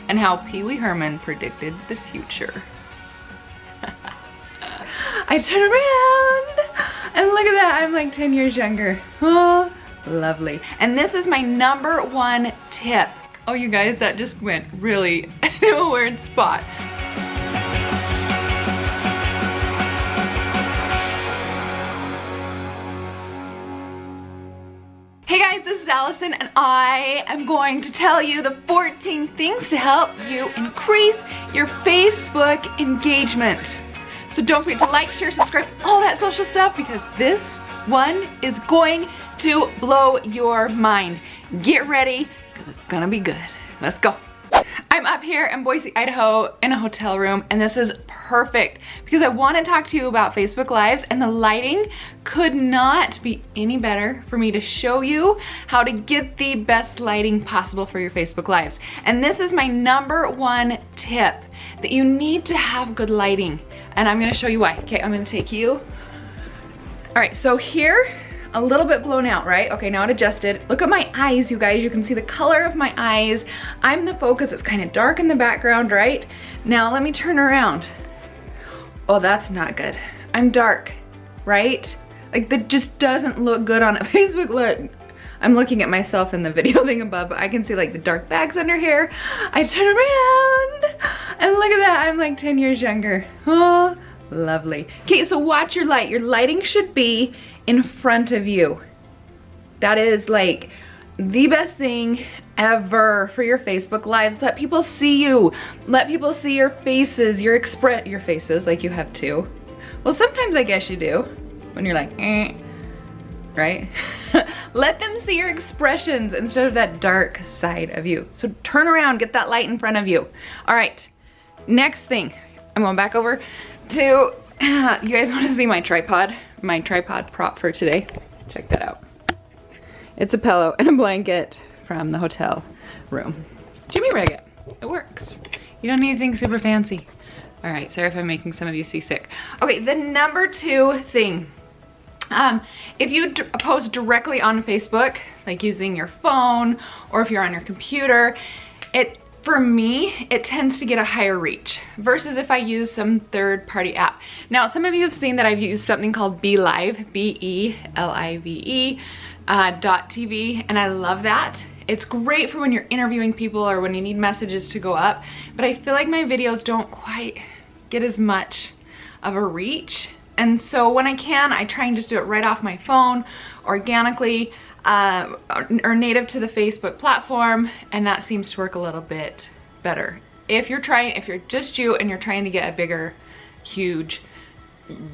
and how Pee Wee Herman predicted the future. I turn around and look at that, I'm like 10 years younger. Oh, lovely. And this is my #1 tip. Oh, you guys, that just went really in a weird spot. Hey guys, this is Allison and I am going to tell you the 14 things to help you increase your Facebook engagement. So don't forget to like, share, subscribe, all that social stuff, because this one is going to blow your mind. Get ready, because it's gonna be good. Let's go. I'm up here in Boise, Idaho in a hotel room, and this is perfect because I want to talk to you about Facebook Lives, and the lighting could not be any better for me to show you how to get the best lighting possible for your Facebook Lives. And this is my #1 tip, that you need to have good lighting, and I'm going to show you why. Okay, I'm going to take you. All right, so here, a little bit blown out, right? Okay, now it adjusted. Look at my eyes, you guys. You can see the color of my eyes. I'm the focus. It's kind of dark in the background, right? Now let me turn around. Oh, that's not good. I'm dark, right? Like, that just doesn't look good on a Facebook. Look, I'm looking at myself in the video thing above, but I can see like the dark bags under here. I turn around and look at that. I'm like 10 years younger. Oh, lovely. Okay, so watch your light. Your lighting should be in front of you. That is like the best thing ever for your Facebook Lives. Let people see you. Let people see your faces, your faces, like you have two. Well, sometimes I guess you do, when you're like, right? Let them see your expressions instead of that dark side of you. So turn around, get that light in front of you. All right, next thing, I'm going back over to, you guys want to see my tripod prop for today? Check that out. It's a pillow and a blanket from the hotel room. Jimmy rig it. It works. You don't need anything super fancy. All right, sorry if I'm making some of you seasick. Okay, the #2 thing. If you post directly on Facebook, like using your phone or if you're on your computer, for me, it tends to get a higher reach versus if I use some third-party app. Now, some of you have seen that I've used something called BeLive, B-E-L-I-V-E, .tv, and I love that. It's great for when you're interviewing people or when you need messages to go up, but I feel like my videos don't quite get as much of a reach. And so when I can, I try and just do it right off my phone, organically, or native to the Facebook platform, and that seems to work a little bit better. If you're just you and you're trying to get a bigger, huge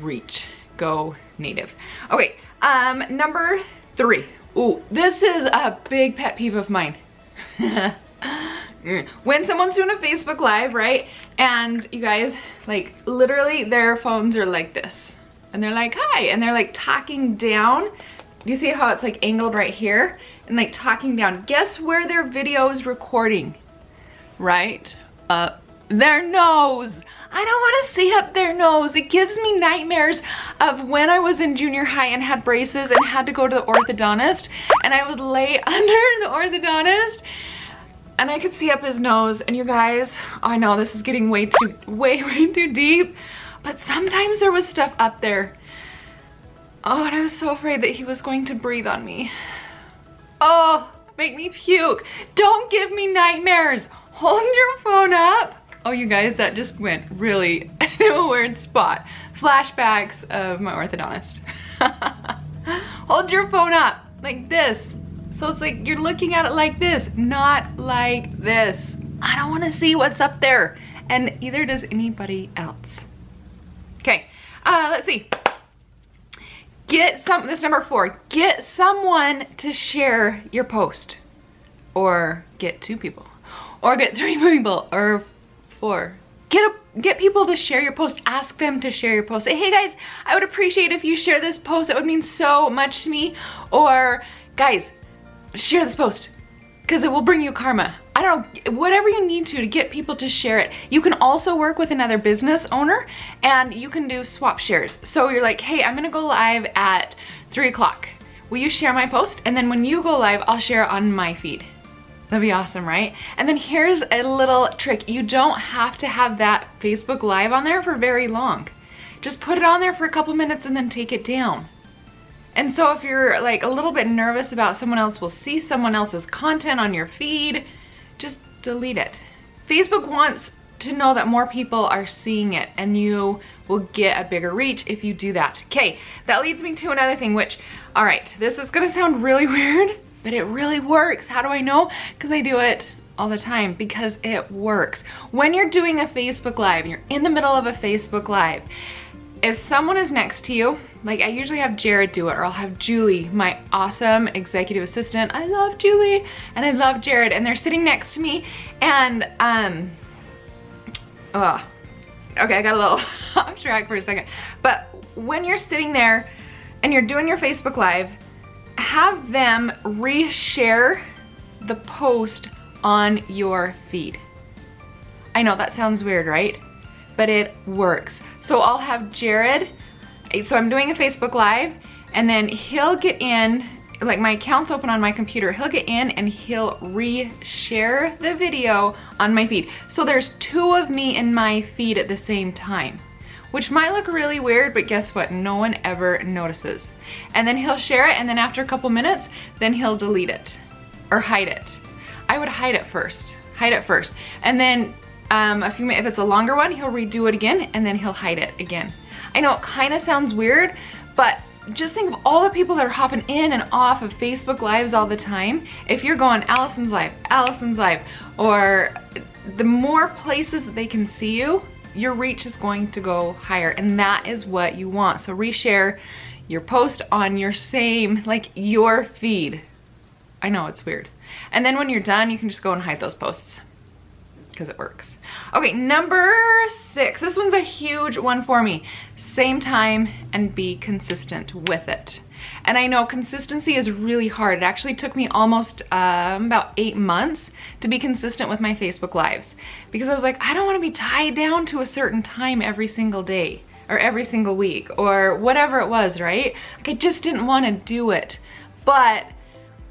reach, go native. Okay, #3. Ooh, this is a big pet peeve of mine. When someone's doing a Facebook Live, right? And you guys, like, literally their phones are like this. And they're like, hi, and they're like talking down. You see how it's like angled right here? And like talking down. Guess where their video is recording? Right up their nose. I don't want to see up their nose. It gives me nightmares of when I was in junior high and had braces and had to go to the orthodontist, and I would lay under the orthodontist and I could see up his nose. And you guys, I know this is getting way too deep, but sometimes there was stuff up there. Oh, and I was so afraid that he was going to breathe on me. Oh, make me puke. Don't give me nightmares. Hold your phone up. Oh, you guys, that just went really in a weird spot. Flashbacks of my orthodontist. Hold your phone up like this. So it's like you're looking at it like this, not like this. I don't want to see what's up there, and either does anybody else. Okay, let's see. This #4, get someone to share your post, or get 2 people, or get 3 people, or 4. Get people to share your post. Ask them to share your post. Say, hey guys, I would appreciate if you share this post. It would mean so much to me. Or guys, share this post because it will bring you karma. I don't know, whatever you need to get people to share it. You can also work with another business owner and you can do swap shares. So you're like, hey, I'm gonna go live at 3 o'clock. Will you share my post? And then when you go live, I'll share it on my feed. That'd be awesome, right? And then here's a little trick. You don't have to have that Facebook Live on there for very long. Just put it on there for a couple minutes and then take it down. And so if you're like a little bit nervous about someone else will see someone else's content on your feed, just delete it. Facebook wants to know that more people are seeing it, and you will get a bigger reach if you do that. Okay, that leads me to another thing, which, all right, this is gonna sound really weird, but it really works. How do I know? Because I do it all the time, because it works. When you're doing a Facebook Live, you're in the middle of a Facebook Live, if someone is next to you, like I usually have Jared do it, or I'll have Julie, my awesome executive assistant. I love Julie and I love Jared, and they're sitting next to me, and okay, I got a little off track for a second. But when you're sitting there and you're doing your Facebook Live, have them reshare the post on your feed. I know that sounds weird, right? But it works. So I'll have Jared, so I'm doing a Facebook Live, and then he'll get in, like my account's open on my computer, he'll get in and he'll reshare the video on my feed. So there's two of me in my feed at the same time, which might look really weird, but guess what? No one ever notices. And then he'll share it, and then after a couple minutes, then he'll delete it or hide it. I would hide it first, and then a few minutes, if it's a longer one, he'll redo it again, and then he'll hide it again. I know it kind of sounds weird, but just think of all the people that are hopping in and off of Facebook Lives all the time. If you're going Alison's Live, or the more places that they can see you, your reach is going to go higher, and that is what you want. So reshare your post on your same, like your feed. I know it's weird. And then when you're done, you can just go and hide those posts, because it works. Okay, number 6. This one's a huge one for me. Same time and be consistent with it. And I know consistency is really hard. It actually took me almost about 8 months to be consistent with my Facebook Lives, because I was like, I don't want to be tied down to a certain time every single day or every single week or whatever it was, right? Like I just didn't want to do it. But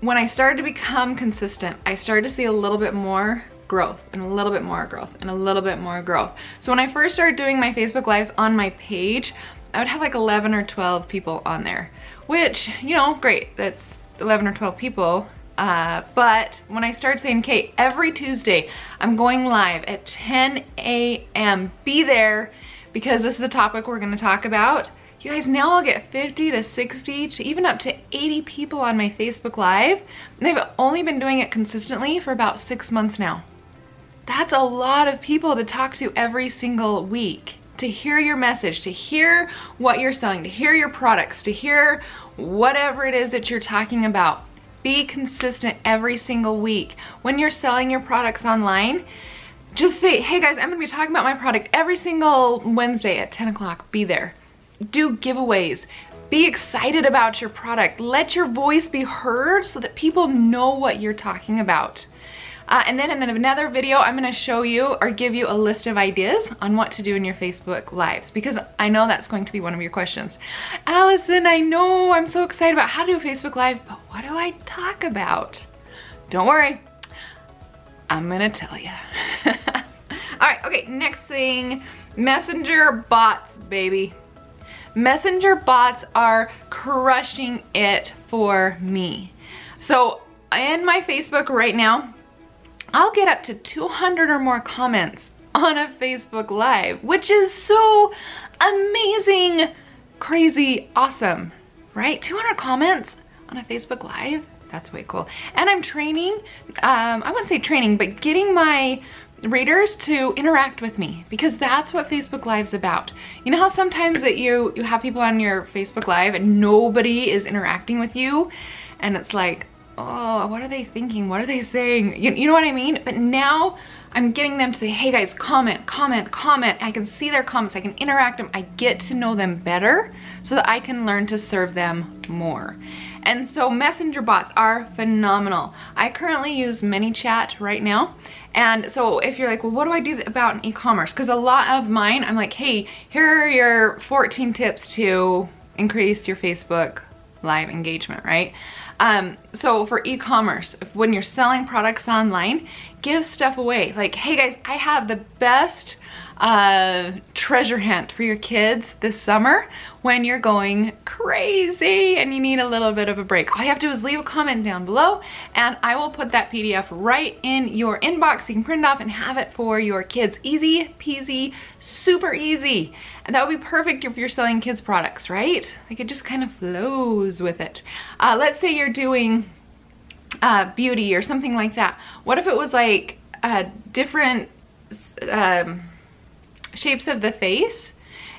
when I started to become consistent, I started to see a little bit more growth and a little bit more growth and a little bit more growth. So when I first started doing my Facebook Lives on my page, I would have like 11 or 12 people on there, which, you know, great, that's 11 or 12 people. But when I started saying, okay, every Tuesday I'm going live at 10 a.m. Be there, because this is the topic we're going to talk about. You guys, now I'll get 50 to 60 to even up to 80 people on my Facebook Live. And they've only been doing it consistently for about 6 months now. That's a lot of people to talk to every single week, to hear your message, to hear what you're selling, to hear your products, to hear whatever it is that you're talking about. Be consistent every single week. When you're selling your products online, just say, hey guys, I'm gonna be talking about my product every single Wednesday at 10 o'clock. Be there. Do giveaways. Be excited about your product. Let your voice be heard so that people know what you're talking about. And then in another video, I'm gonna show you or give you a list of ideas on what to do in your Facebook Lives, because I know that's going to be one of your questions. Alison, I know I'm so excited about how to do a Facebook Live, but what do I talk about? Don't worry, I'm gonna tell you. All right, okay, next thing, Messenger bots, baby. Messenger bots are crushing it for me. So in my Facebook right now, I'll get up to 200 or more comments on a Facebook Live, which is so amazing, crazy, awesome, right? 200 comments on a Facebook Live, that's way cool. And I'm training, I wouldn't say training, but getting my readers to interact with me, because that's what Facebook Live's about. You know how sometimes that you have people on your Facebook Live and nobody is interacting with you, and it's like, oh, what are they thinking? What are they saying? You know what I mean? But now I'm getting them to say, hey guys, comment, comment, comment. I can see their comments, I can interact them, I get to know them better so that I can learn to serve them more. And so messenger bots are phenomenal. I currently use ManyChat right now. And so if you're like, well, what do I do about an e-commerce? Because a lot of mine, I'm like, hey, here are your 14 tips to increase your Facebook Live engagement, right? So for e-commerce, when you're selling products online, give stuff away. Like, hey guys, I have the best treasure hunt for your kids this summer when you're going crazy and you need a little bit of a break. All you have to do is leave a comment down below and I will put that PDF right in your inbox so you can print it off and have it for your kids. Easy peasy, super easy. And that would be perfect if you're selling kids products, right? Like, it just kind of flows with it. Let's say you're doing beauty or something like that. What if it was like different shapes of the face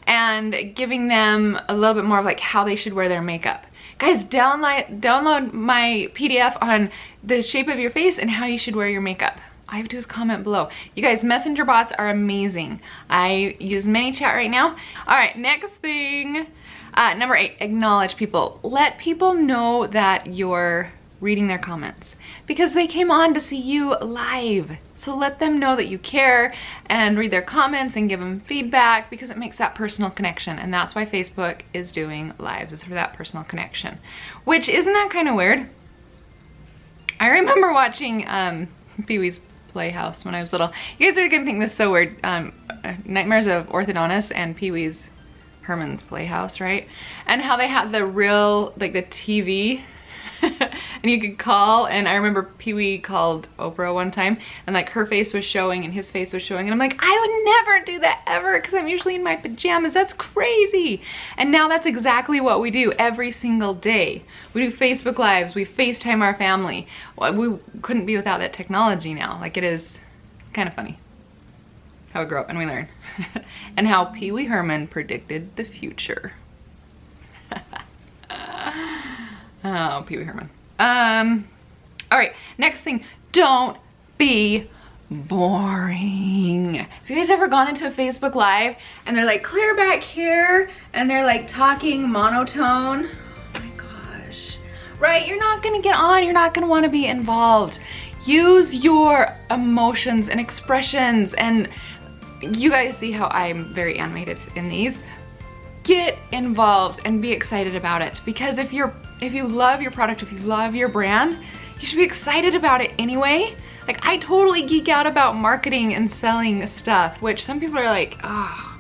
and giving them a little bit more of like how they should wear their makeup? Guys, download my PDF on the shape of your face and how you should wear your makeup. All you have to do is comment below. You guys, messenger bots are amazing. I use ManyChat right now. All right, next thing, number 8, acknowledge people. Let people know that you're reading their comments because they came on to see you live. So let them know that you care and read their comments and give them feedback because it makes that personal connection. And that's why Facebook is doing lives, is for that personal connection. Which, isn't that kind of weird? I remember watching Pee-wee's Playhouse when I was little. You guys are gonna think this is so weird. Nightmares of Orthodontist and Pee-wee's Herman's Playhouse, right? And how they had the real, like the TV and you could call, and I remember Pee-wee called Oprah one time and like her face was showing and his face was showing and I'm like, I would never do that ever because I'm usually in my pajamas. That's crazy. And now that's exactly what we do every single day. We do Facebook Lives, we FaceTime our family. Well, we couldn't be without that technology now. Like, it's kind of funny how we grow up and we learn. And how Pee-wee Herman predicted the future. Oh, Pee-wee Herman. All right, next thing, don't be boring. Have you guys ever gone into a Facebook Live and they're like, clear back here, and they're like talking monotone? Oh my gosh. Right, you're not gonna get on, you're not gonna wanna be involved. Use your emotions and expressions, and you guys see how I'm very animated in these. Get involved and be excited about it, because if you love your product, if you love your brand, you should be excited about it anyway. Like, I totally geek out about marketing and selling stuff, which some people are like, oh,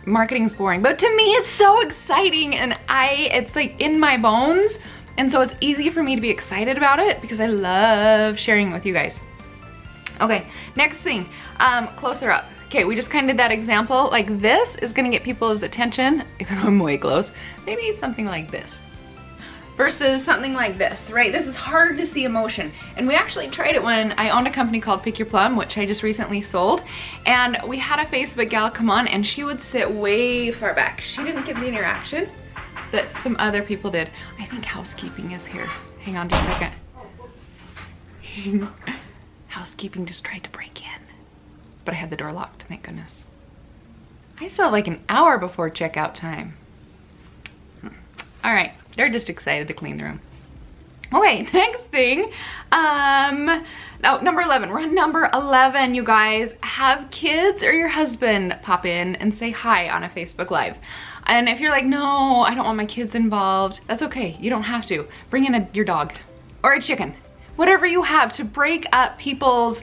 marketing's boring. But to me, it's so exciting, and it's like in my bones. And so it's easy for me to be excited about it because I love sharing it with you guys. Okay, next thing, closer up. Okay, we just kind of did that example. Like, this is gonna get people's attention, even though I'm way close. Maybe something like this versus something like this, right? This is harder to see emotion. And we actually tried it when I owned a company called Pick Your Plum, which I just recently sold. And we had a Facebook gal come on and she would sit way far back. She didn't get the interaction that some other people did. I think housekeeping is here. Hang on just a second. Housekeeping just tried to break in, but I had the door locked, thank goodness. I still have like an hour before checkout time. All right, they're just excited to clean the room. Okay, next thing, number 11, we're on number 11, you guys. Have kids or your husband pop in and say hi on a Facebook Live. And if you're like, no, I don't want my kids involved, that's okay, you don't have to. Bring in your dog or a chicken, whatever you have to break up people's,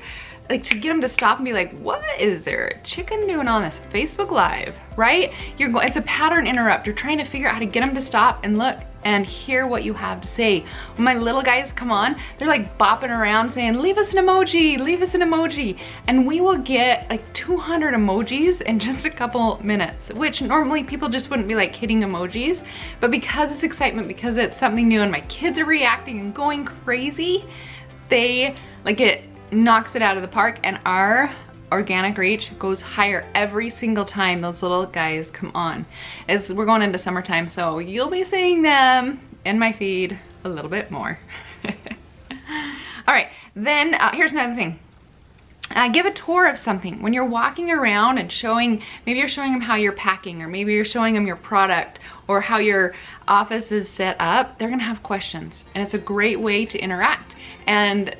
like, to get them to stop and be like, what is there a chicken doing on this Facebook Live, right? It's a pattern interrupt. You're trying to figure out how to get them to stop and look and hear what you have to say. When my little guys come on, they're like bopping around saying, leave us an emoji, leave us an emoji. And we will get like 200 emojis in just a couple minutes, which normally people just wouldn't be like hitting emojis. But because it's excitement, because it's something new and my kids are reacting and going crazy, they like it knocks it out of the park, and our organic reach goes higher every single time those little guys come on. We're going into summertime, so you'll be seeing them in my feed a little bit more. All right, then here's another thing. Give a tour of something. When you're walking around and showing, maybe you're showing them how you're packing, or maybe you're showing them your product or how your office is set up, they're gonna have questions. And it's a great way to interact and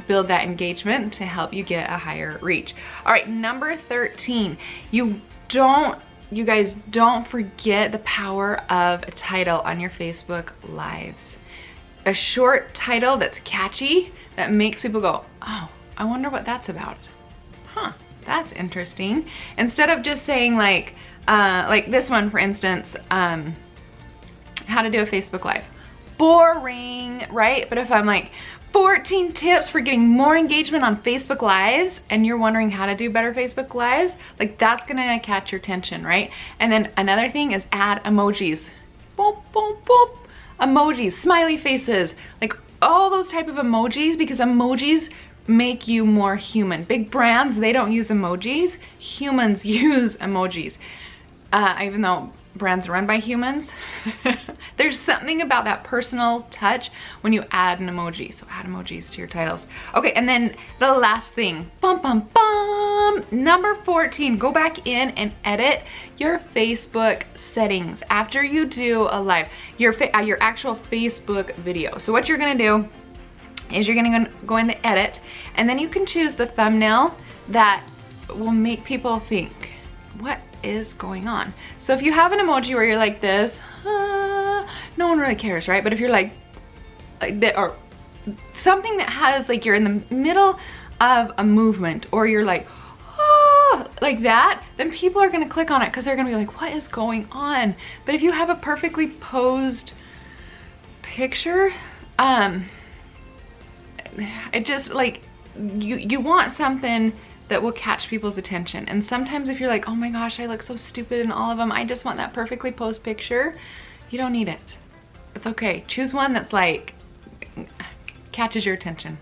build that engagement to help you get a higher reach. All right, number 13, you don't you guys, don't forget the power of a title on your Facebook Lives. A short title that's catchy, that makes people go, oh, I wonder what that's about. Huh, that's interesting. Instead of just saying like this one, for instance, how to do a Facebook Live. Boring, right? But if I'm like, 14 tips for getting more engagement on Facebook Lives, and you're wondering how to do better Facebook Lives, like that's gonna catch your attention, right? And then another thing is add emojis. Boop, boop, boop. Emojis, smiley faces, like all those type of emojis, because emojis make you more human. Big brands, they don't use emojis. Humans use emojis. Even though brands are run by humans, there's something about that personal touch when you add an emoji. So add emojis to your titles. Okay, and then the last thing, bum bum bum, number 14, go back in and edit your Facebook settings after you do a live, your actual Facebook video. So what you're gonna do is you're gonna go into edit, and then you can choose the thumbnail that will make people think, what is going on? So if you have an emoji where you're like this, no one really cares, right? But if you're like that, or something that has like, you're in the middle of a movement, or you're like, like that, then people are gonna click on it because they're gonna be like, what is going on? But if you have a perfectly posed picture, it just like, you want something that will catch people's attention. And sometimes if you're like, oh my gosh, I look so stupid in all of them, I just want that perfectly posed picture, you don't need it. It's okay. Choose one that's like, catches your attention.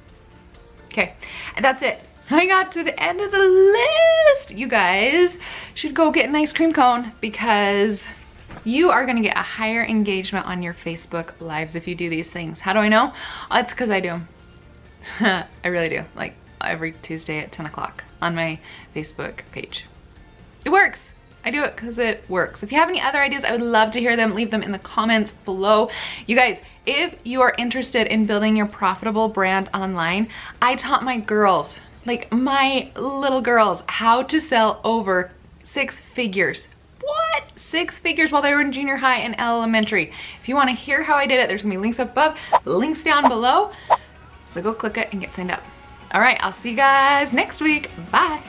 Okay, and that's it. I got to the end of the list. You guys should go get an ice cream cone, because you are gonna get a higher engagement on your Facebook Lives if you do these things. How do I know? It's because I do. I really do. Like every Tuesday at 10 o'clock on my Facebook page. It works. I do it because it works. If you have any other ideas, I would love to hear them. Leave them in the comments below. You guys, if you are interested in building your profitable brand online, I taught my girls, like my little girls, how to sell over 6 figures. What? 6 figures while they were in junior high and elementary. If you want to hear how I did it, there's gonna be links up above, links down below. So go click it and get signed up. All right, I'll see you guys next week. Bye.